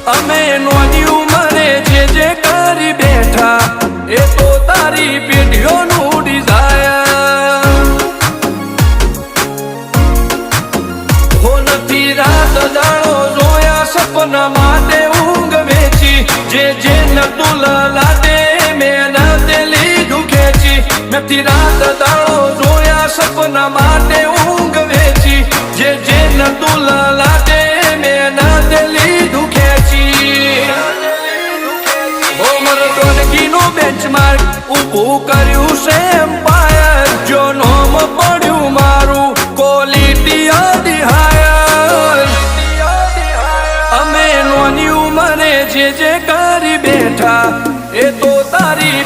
અમે નોની ઉંમરે જે કરી બેઠા એ તો તારી પેઢીઓનું ડિઝાયર હો નથી રાત દાડો જોયા સપના માટે ઊંઘ વેચી જે નતું લાદે મેં તે લીધું ખેંચી નથી રાત દાડો જોયા સપના માટે ઊંઘ વેચી જે નતું લાદે મેં તે લીધું બેન્ચમાર્ક ઊભું કર્યું છે એમ્પાયર જો નોમ પડ્યું મારું ક્વોલિટી અધી હાયર અમે નોની ઉંમરે જે કરી બેઠા એ તો તારી